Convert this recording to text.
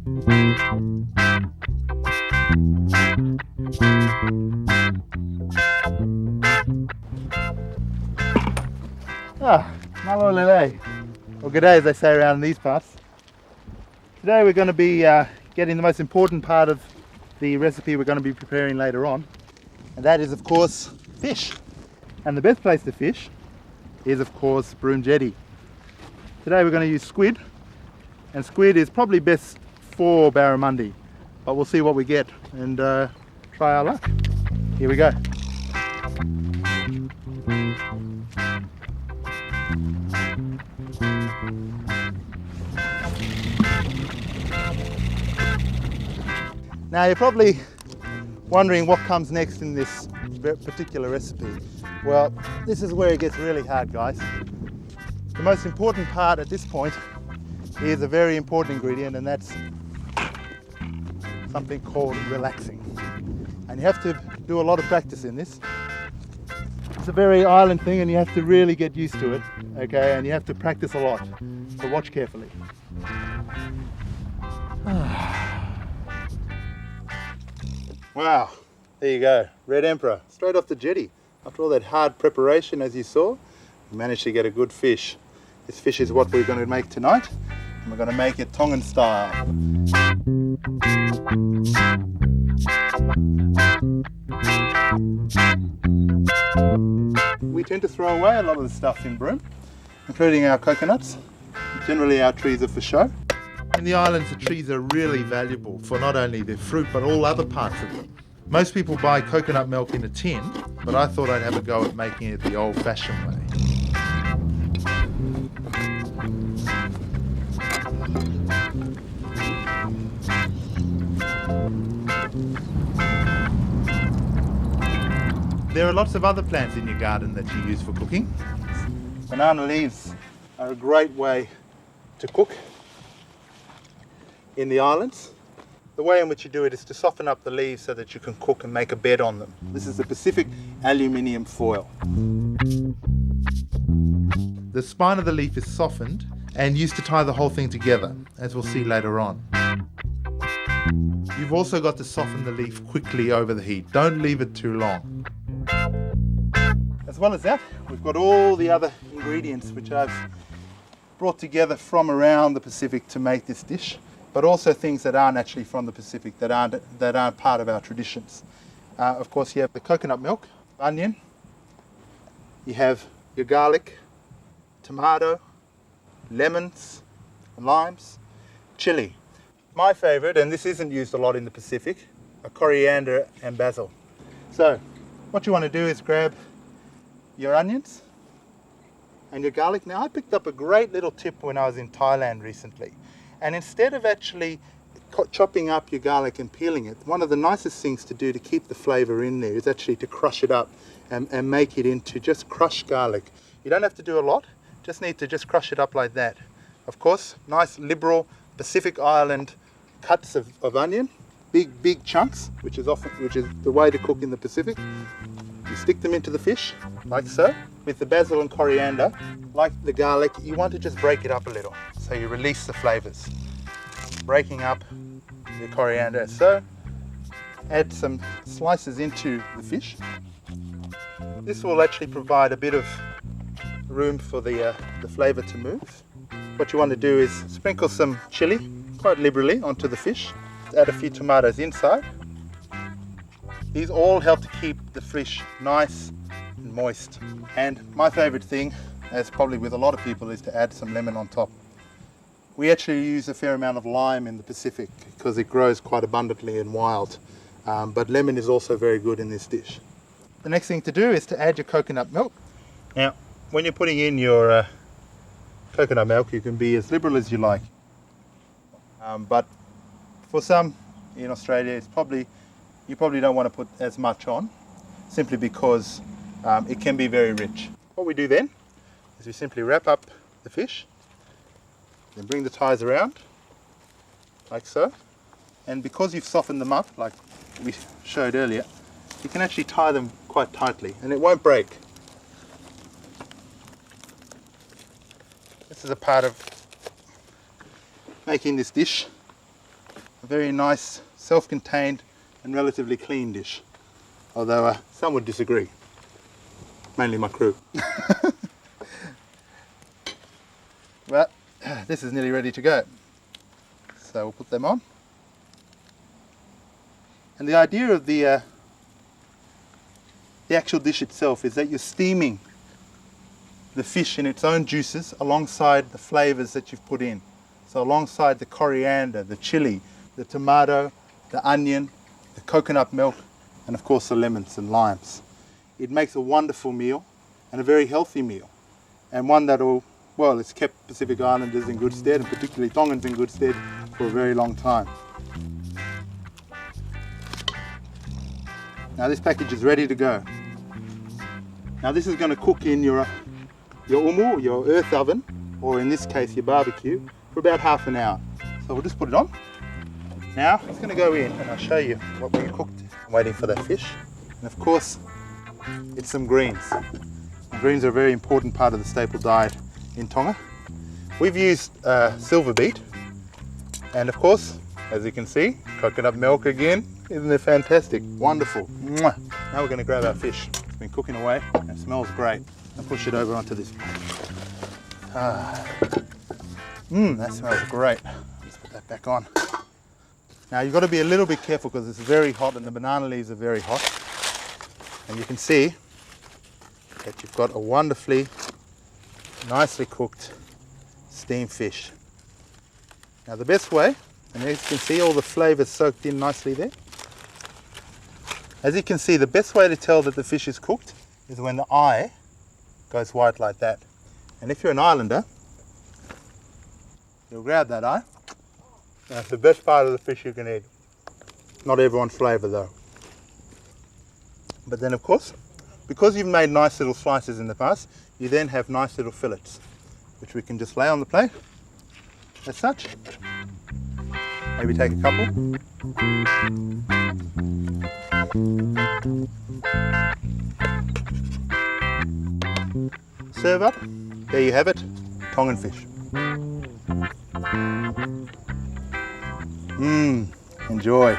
Malo lele, or g'day as they say around in these parts. Today we're going to be getting the most important part of the recipe we're going to be preparing later on, and that is of course fish. And the best place to fish is of course Broome Jetty. Today we're going to use squid, and squid is probably best for barramundi, but we'll see what we get and try our luck. Here we go. Now you're probably wondering what comes next in this particular recipe. Well, this is where it gets really hard, guys. The most important part at this point is a very important ingredient, and that's something called relaxing. And you have to do a lot of practice in this. It's a very island thing and you have to really get used to it, okay? And you have to practice a lot, so watch carefully. Wow, there you go, Red Emperor, straight off the jetty. After all that hard preparation, as you saw, we managed to get a good fish. This fish is what we're going to make tonight, and we're going to make it Tongan style. We tend to throw away a lot of the stuff in Broome, including our coconuts. Generally our trees are for show. In the islands, the trees are really valuable for not only their fruit, but all other parts of them. Most people buy coconut milk in a tin, but I thought I'd have a go at making it the old-fashioned way. There are lots of other plants in your garden that you use for cooking. Banana leaves are a great way to cook in the islands. The way in which you do it is to soften up the leaves so that you can cook and make a bed on them. This is the Pacific aluminium foil. The spine of the leaf is softened and used to tie the whole thing together, as we'll see later on. You've also got to soften the leaf quickly over the heat. Don't leave it too long. As well as that, we've got all the other ingredients which I've brought together from around the Pacific to make this dish, but also things that aren't actually from the Pacific, that aren't part of our traditions. Of course, you have the coconut milk, onion, you have your garlic, tomato, lemons, limes, chili. My favorite, and this isn't used a lot in the Pacific, are coriander and basil. So what you want to do is grab your onions and your garlic. Now I picked up a great little tip when I was in Thailand recently, and instead of actually chopping up your garlic and peeling it, one of the nicest things to do to keep the flavour in there is actually to crush it up and make it into just crushed garlic. You don't have to do a lot, just need to just crush it up like that. Of course, nice liberal Pacific Island cuts of onion, big chunks, which is the way to cook in the Pacific. You stick them into the fish, like so. With the basil and coriander, like the garlic, you want to just break it up a little, so you release the flavours. Breaking up the coriander, so add some slices into the fish. This will actually provide a bit of room for the flavour to move. What you want to do is sprinkle some chili quite liberally onto the fish. Add a few tomatoes inside. These all help to keep the fish nice and moist. And my favourite thing, as probably with a lot of people, is to add some lemon on top. We actually use a fair amount of lime in the Pacific because it grows quite abundantly in wild. But lemon is also very good in this dish. The next thing to do is to add your coconut milk. Now, when you're putting in your coconut milk, you can be as liberal as you like. But for some in Australia, you probably don't want to put as much on, simply because it can be very rich. What we do then is we simply wrap up the fish, then bring the ties around, like so. And because you've softened them up, like we showed earlier, you can actually tie them quite tightly and it won't break. This is a part of making this dish a very nice, self-contained and relatively clean dish. Although some would disagree, mainly my crew. But this is nearly ready to go. So we'll put them on. And the idea of the actual dish itself is that you're steaming the fish in its own juices alongside the flavors that you've put in. So alongside the coriander, the chili, the tomato, the onion, the coconut milk, and of course the lemons and limes. It makes a wonderful meal and a very healthy meal, and one that will, well, it's kept Pacific Islanders in good stead, and particularly Tongans in good stead, for a very long time. Now this package is ready to go. Now this is going to cook in your umu, your earth oven, or in this case your barbecue, for about half an hour. So we'll just put it on. Now it's going to go in and I'll show you what we cooked. I'm waiting for that fish. And of course, it's some greens. And greens are a very important part of the staple diet in Tonga. We've used silver beet, and of course, as you can see, coconut milk again. Isn't it fantastic? Wonderful. Mwah. Now we're going to grab our fish. It's been cooking away and it smells great. And push it over onto this. That smells great. Let's put that back on. Now you've got to be a little bit careful because it's very hot and the banana leaves are very hot. And you can see that you've got a wonderfully, nicely cooked steamed fish. Now the best way, and as you can see all the flavours soaked in nicely there. As you can see, the best way to tell that the fish is cooked is when the eye goes white like that. And if you're an islander, you'll grab that eye. That's the best part of the fish you can eat. Not everyone's flavour though. But then of course, because you've made nice little slices in the past, you then have nice little fillets, which we can just lay on the plate, as such. Maybe take a couple. Serve up. There you have it, Tongan fish. Enjoy.